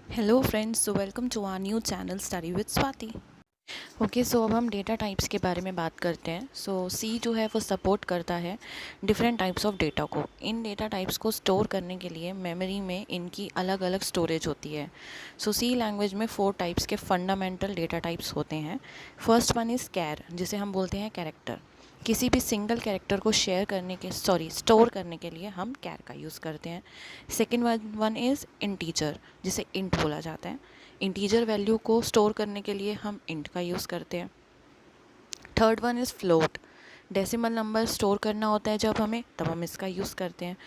Hello friends, so welcome to our new channel study with Swati. Okay, so अब हम data types के बारे में बात करते हैं। सो सी जो है वो सपोर्ट करता है डिफरेंट टाइप्स ऑफ डेटा को। इन डेटा टाइप्स को स्टोर करने के लिए मेमोरी में इनकी अलग अलग स्टोरेज होती है। सो सी लैंग्वेज में 4 टाइप्स के फंडामेंटल डेटा टाइप्स होते हैं। फर्स्ट वन इज़ कैर, जिसे हम बोलते हैं कैरेक्टर। किसी भी सिंगल कैरेक्टर को स्टोर करने के लिए हम कैर का यूज़ करते हैं। सेकेंड वन इज़ इंटीजर, जिसे इंट बोला जाता है। इंटीजर वैल्यू को स्टोर करने के लिए हम इंट का यूज़ करते हैं। Third one is float, decimal number store करना होता है जब हमें, तब हम इसका यूज़ करते हैं।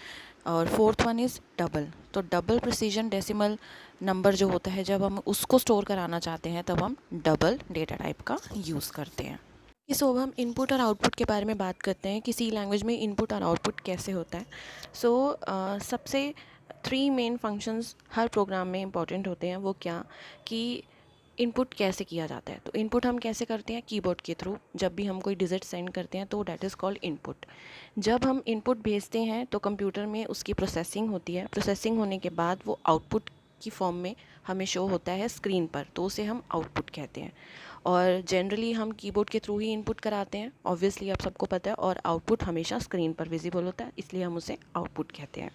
और फोर्थ वन इज़ डबल, तो डबल प्रिसीजन डेसिमल नंबर जो होता है जब हम उसको स्टोर कराना चाहते हैं तब हम डबल डेटा टाइप का यूज़ करते हैं। सो अब हम इनपुट और आउटपुट के बारे में बात करते हैं कि सी लैंग्वेज में इनपुट और आउटपुट कैसे होता है। सबसे 3 मेन फंक्शंस हर प्रोग्राम में इंपॉर्टेंट होते हैं। वो क्या कि इनपुट कैसे किया जाता है। तो इनपुट हम कैसे करते हैं, कीबोर्ड के थ्रू। जब भी हम कोई डिजिट सेंड करते हैं तो डैट इज़ कॉल्ड इनपुट। जब हम इनपुट भेजते हैं तो कंप्यूटर में उसकी प्रोसेसिंग होती है। प्रोसेसिंग होने के बाद वो आउटपुट की फॉर्म में हमें शो होता है स्क्रीन पर, तो उसे हम आउटपुट कहते हैं। और जनरली हम कीबोर्ड के थ्रू ही इनपुट कराते हैं, ऑब्वियसली आप सबको पता है। और आउटपुट हमेशा स्क्रीन पर विजिबल होता है, इसलिए हम उसे आउटपुट कहते हैं।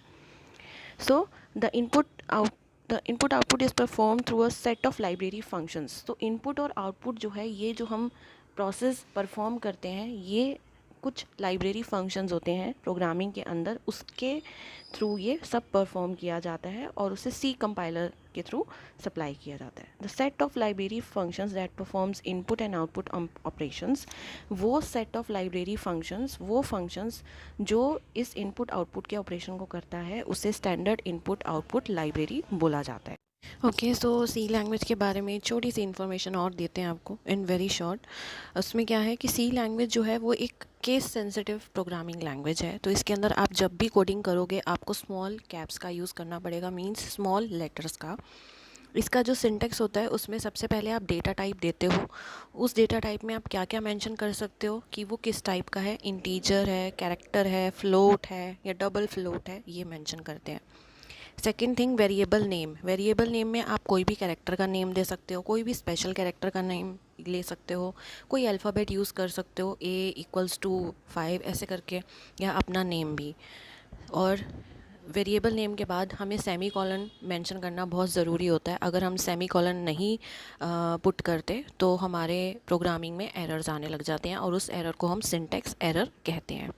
So the input output is perform through a set of library functions. तो इनपुट और आउटपुट जो है, ये जो हम प्रोसेस परफॉर्म करते हैं, ये कुछ लाइब्रेरी फंक्शंस होते हैं प्रोग्रामिंग के अंदर, उसके थ्रू ये सब परफॉर्म किया जाता है और उसे सी कंपाइलर के थ्रू सप्लाई किया जाता है। The set of library functions that performs input and output operations, वो सेट ऑफ लाइब्रेरी फंक्शंस, वो फंक्शंस जो इस इनपुट आउटपुट के ऑपरेशन को करता है, उसे स्टैंडर्ड इनपुट आउटपुट लाइब्रेरी बोला जाता है। ओके, सो सी लैंग्वेज के बारे में छोटी सी इन्फॉर्मेशन और देते हैं आपको इन वेरी शॉर्ट। उसमें क्या है कि सी लैंग्वेज जो है वो एक केस सेंसिटिव प्रोग्रामिंग लैंग्वेज है। तो इसके अंदर आप जब भी कोडिंग करोगे आपको स्मॉल कैप्स का यूज़ करना पड़ेगा, मींस स्मॉल लेटर्स का। इसका जो सिंटेक्स होता है उसमें सबसे पहले आप डेटा टाइप देते हो। उस डेटा टाइप में आप क्या क्या मेंशन कर सकते हो कि वो किस टाइप का है, इंटीजर है, कैरेक्टर है, फ्लोट है या डबल फ्लोट है, ये मेंशन करते हैं। Second thing, variable name. Variable name में आप कोई भी कैरेक्टर का नेम दे सकते हो, कोई भी स्पेशल कैरेक्टर का नेम ले सकते हो, कोई अल्फ़ाबेट यूज़ कर सकते हो, A = 5 ऐसे करके, या अपना नेम भी। और वेरिएबल नेम के बाद हमें सेमी कॉलन मेंशन करना बहुत ज़रूरी होता है। अगर हम सेमी कॉलन नहीं पुट करते तो हमारे प्रोग्रामिंग में एरर्स आने लग जाते हैं और उस एरर को हम सिंटेक्स एरर कहते हैं।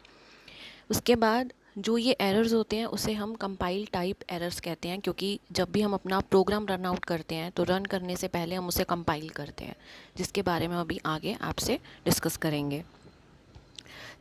उसके बाद जो ये एरर्स होते हैं उसे हम कंपाइल टाइप एरर्स कहते हैं, क्योंकि जब भी हम अपना प्रोग्राम रन आउट करते हैं तो रन करने से पहले हम उसे कंपाइल करते हैं, जिसके बारे में अभी आगे आपसे डिस्कस करेंगे।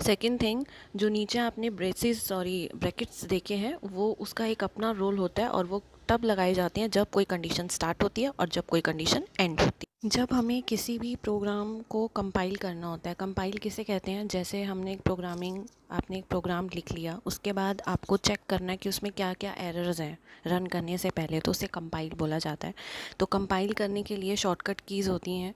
सेकेंड थिंग, जो नीचे आपने ब्रैकेट्स देखे हैं, वो उसका एक अपना रोल होता है और वो तब लगाए जाते हैं जब कोई कंडीशन स्टार्ट होती है और जब कोई कंडीशन एंड होती है। जब हमें किसी भी प्रोग्राम को कंपाइल करना होता है, कंपाइल किसे कहते हैं, जैसे आपने एक प्रोग्राम लिख लिया, उसके बाद आपको चेक करना है कि उसमें क्या क्या एरर्स हैं रन करने से पहले, तो उसे कंपाइल बोला जाता है। तो कंपाइल करने के लिए शॉर्टकट कीज़ होती हैं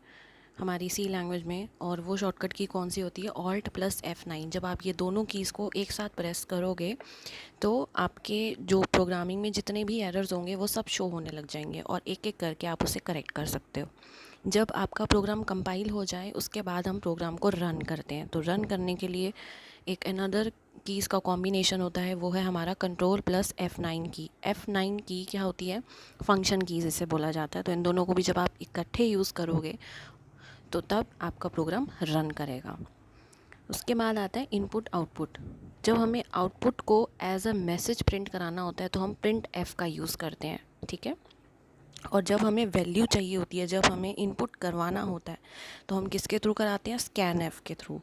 हमारी सी लैंग्वेज में, और वो शॉर्टकट की कौन सी होती है, Alt+F9। जब आप ये दोनों कीज़ को एक साथ प्रेस करोगे तो आपके जो प्रोग्रामिंग में जितने भी एरर्स होंगे वो सब शो होने लग जाएंगे और एक एक करके आप उसे करेक्ट कर सकते हो। जब आपका प्रोग्राम कंपाइल हो जाए उसके बाद हम प्रोग्राम को रन करते हैं। तो रन करने के लिए एक अनदर कीज़ का कॉम्बिनेशन होता है, वो है हमारा Ctrl+F9 की। F9 की क्या होती है, फंक्शन कीज़ इसे बोला जाता है। तो इन दोनों को भी जब आप इकट्ठे यूज़ करोगे तो तब आपका प्रोग्राम रन करेगा। उसके बाद आता है इनपुट आउटपुट। जब हमें आउटपुट को एज अ मैसेज प्रिंट कराना होता है तो हम प्रिंट एफ का यूज़ करते हैं, ठीक है। और जब हमें वैल्यू चाहिए होती है, जब हमें इनपुट करवाना होता है, तो हम किसके थ्रू कराते हैं, स्कैन एफ के थ्रू।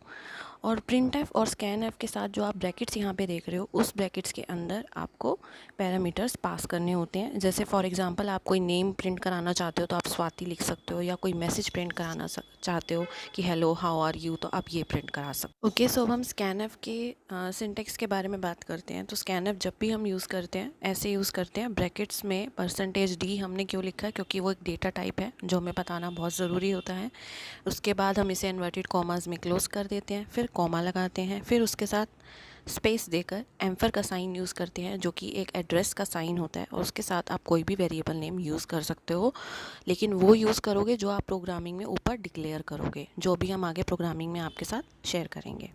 और प्रिंट एफ और स्कैन एफ के साथ जो आप ब्रैकेट्स यहाँ पे देख रहे हो, उस ब्रैकेट्स के अंदर आपको पैरामीटर्स पास करने होते हैं। जैसे फॉर एग्जांपल आप कोई नेम प्रिंट कराना चाहते हो तो आप स्वाति लिख सकते हो, या कोई मैसेज प्रिंट कराना चाहते हो कि हेलो हाउ आर यू, तो आप ये प्रिंट करा सकते हो। ओके, सो अब हम स्कैन एफ के सिंटेक्स के बारे में बात करते हैं। तो स्कैन एफ जब भी हम यूज़ करते हैं ऐसे यूज़ करते हैं, ब्रैकेट्स में %d हमने क्यों लिखा है, क्योंकि वो एक डेटा टाइप है जो हमें बताना बहुत ज़रूरी होता है। उसके बाद हम इसे इन्वर्टेड कॉमास में क्लोज कर देते हैं, फिर कॉमा लगाते हैं, फिर उसके साथ स्पेस देकर एम्फर का साइन यूज़ करते हैं, जो कि एक एड्रेस का साइन होता है, और उसके साथ आप कोई भी वेरिएबल नेम यूज़ कर सकते हो, लेकिन वो यूज़ करोगे जो आप प्रोग्रामिंग में ऊपर डिक्लेयर करोगे, जो भी हम आगे प्रोग्रामिंग में आपके साथ शेयर करेंगे।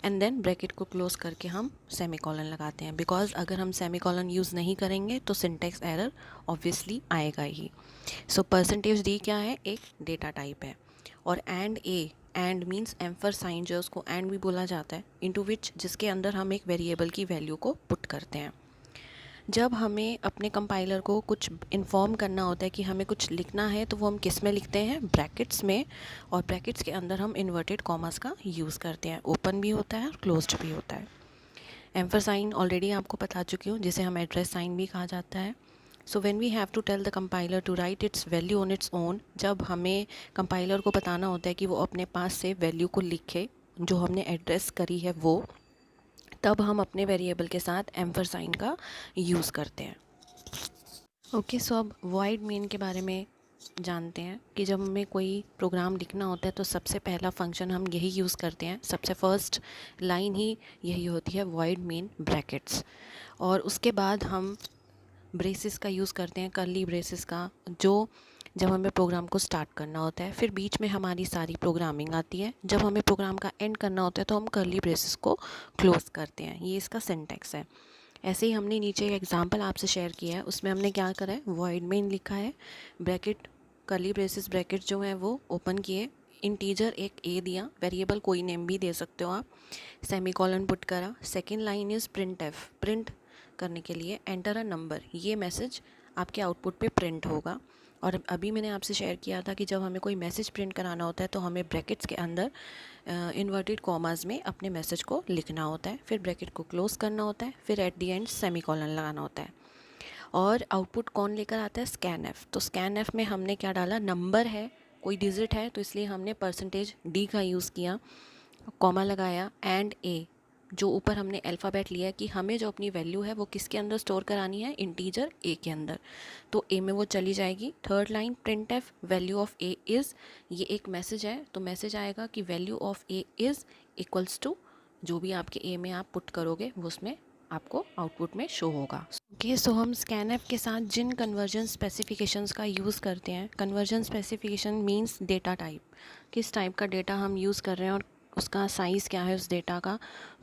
एंड देन ब्रैकेट को क्लोज करके हम सेमीकोलन लगाते हैं, बिकॉज अगर हम सेमीकोलन यूज़ नहीं करेंगे तो सिंटैक्स एरर ऑब्वियसली आएगा ही। सो परसेंटेज डी क्या है, एक डेटा टाइप है। और एंड मीन्स एम्फर साइन, जो उसको एंड भी बोला जाता है, इनटू विच, जिसके अंदर हम एक वेरिएबल की वैल्यू को पुट करते हैं। जब हमें अपने कंपाइलर को कुछ इन्फॉर्म करना होता है कि हमें कुछ लिखना है, तो वो हम किस में लिखते हैं, ब्रैकेट्स में, और ब्रैकेट्स के अंदर हम इन्वर्टेड कॉमास का यूज़ करते हैं। ओपन भी होता है और क्लोज्ड भी होता है। एम्फर साइन ऑलरेडी आपको बता चुकी हूँ, जिसे हम एड्रेस साइन भी कहा जाता है। So when we have to tell the compiler to write its value on its own, जब हमें कंपाइलर को बताना होता है कि वो अपने पास से वैल्यू को लिखे जो हमने एड्रेस करी है वो, तब हम अपने वेरिएबल के साथ एम्फर साइन का यूज़ करते हैं। ओके, सो अब वॉइड मेन के बारे में जानते हैं कि जब हमें कोई प्रोग्राम लिखना होता है तो सबसे पहला फंक्शन हम यही यूज़ करते हैं, सबसे फर्स्ट लाइन ही यही होती है, वॉइड मेन ब्रैकेट्स। और उसके बाद हम ब्रेसेस का यूज़ करते हैं, कर्ली ब्रेसेस का, जो जब हमें प्रोग्राम को स्टार्ट करना होता है, फिर बीच में हमारी सारी प्रोग्रामिंग आती है, जब हमें प्रोग्राम का एंड करना होता है तो हम कर्ली ब्रेसेस को क्लोज़ करते हैं। ये इसका सिंटैक्स है। ऐसे ही हमने नीचे एक एग्जांपल आपसे शेयर किया है, उसमें हमने क्या करा है, वॉइड मेन लिखा है, ब्रैकेट कर्ली ब्रेसेस ब्रैकेट जो है वो ओपन किए, इंटीजर एक ए दिया, वेरिएबल कोई नेम भी दे सकते हो आप, सेमीकोलन पुट करा। Second line is print F, print करने के लिए एंटर अ नंबर, ये मैसेज आपके आउटपुट पे प्रिंट होगा। और अभी मैंने आपसे शेयर किया था कि जब हमें कोई मैसेज प्रिंट कराना होता है तो हमें ब्रैकेट्स के अंदर इन्वर्टेड कॉमास में अपने मैसेज को लिखना होता है, फिर ब्रैकेट को क्लोज करना होता है, फिर एट द एंड सेमीकोलन लगाना होता है। और आउटपुट कौन लेकर आता है, स्कैन एफ। तो स्कैन एफ में हमने क्या डाला, नंबर है, कोई डिजिट है, तो इसलिए हमने परसेंटेज डी का यूज़ किया, कॉमा लगाया, एंड ए, जो ऊपर हमने अल्फ़ाबेट लिया है कि हमें जो अपनी वैल्यू है वो किसके अंदर स्टोर करानी है, इंटीजर ए के अंदर, तो ए में वो चली जाएगी। Third line print f value of a is, ये एक मैसेज है, तो मैसेज आएगा कि value of a is equals to, जो भी आपके ए में आप पुट करोगे वो उसमें आपको आउटपुट में शो होगा। ओके, सो हम स्कैनएफ के साथ जिन कन्वर्जन स्पेसिफिकेशंस का यूज़ करते हैं, conversion specification means data type, किस टाइप का डेटा हम यूज़ कर रहे हैं और उसका साइज़ क्या है उस डेटा का,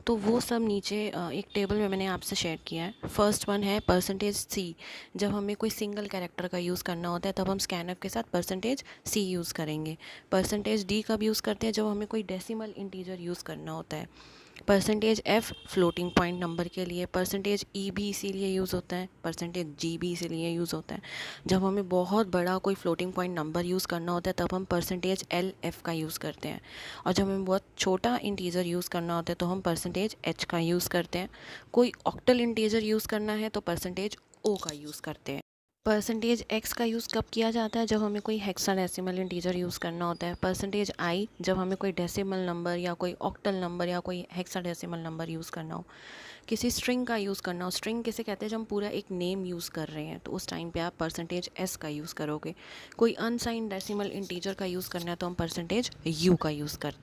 तो वो सब नीचे एक टेबल में मैंने आपसे शेयर किया है। फर्स्ट वन है परसेंटेज सी, जब हमें कोई सिंगल कैरेक्टर का यूज़ करना होता है तब हम स्कैनएफ के साथ परसेंटेज सी यूज़ करेंगे। परसेंटेज डी कब यूज़ करते हैं, जब हमें कोई डेसिमल इंटीजर यूज़ करना होता है। Percentage F floating point number के लिए, परसेंटेज ई भी इसीलिए यूज़ होता है, परसेंटेज जी भी इसीलिए यूज़ होता है। जब हमें बहुत बड़ा कोई फ्लोटिंग पॉइंट नंबर यूज़ करना होता है तब हम परसेंटेज एल एफ का यूज़ करते हैं, और जब हमें बहुत छोटा इंटीजर यूज़ करना होता है तो हम परसेंटेज एच का यूज़ करते हैं। कोई ऑक्टल इंटीजर यूज़ करना है तो परसेंटेज ओ का यूज़ करते हैं। परसेंटेज एक्स का यूज़ कब किया जाता है, जब हमें कोई हेक्साडेसिमल इंटीजर यूज़ करना होता है। परसेंटेज आई, जब हमें कोई डेसिमल नंबर या कोई ऑक्टल नंबर या कोई हेक्साडेसिमल नंबर यूज़ करना हो। किसी स्ट्रिंग का यूज़ करना हो, स्ट्रिंग किसे कहते हैं, जब हम पूरा एक नेम यूज़ कर रहे हैं तो उस टाइम पे आप परसेंटेज एस का यूज़ करोगे। कोई अनसाइंड डेसिमल इंटीजर का यूज़ करना है तो हम परसेंटेज यू का यूज़ करते हैं।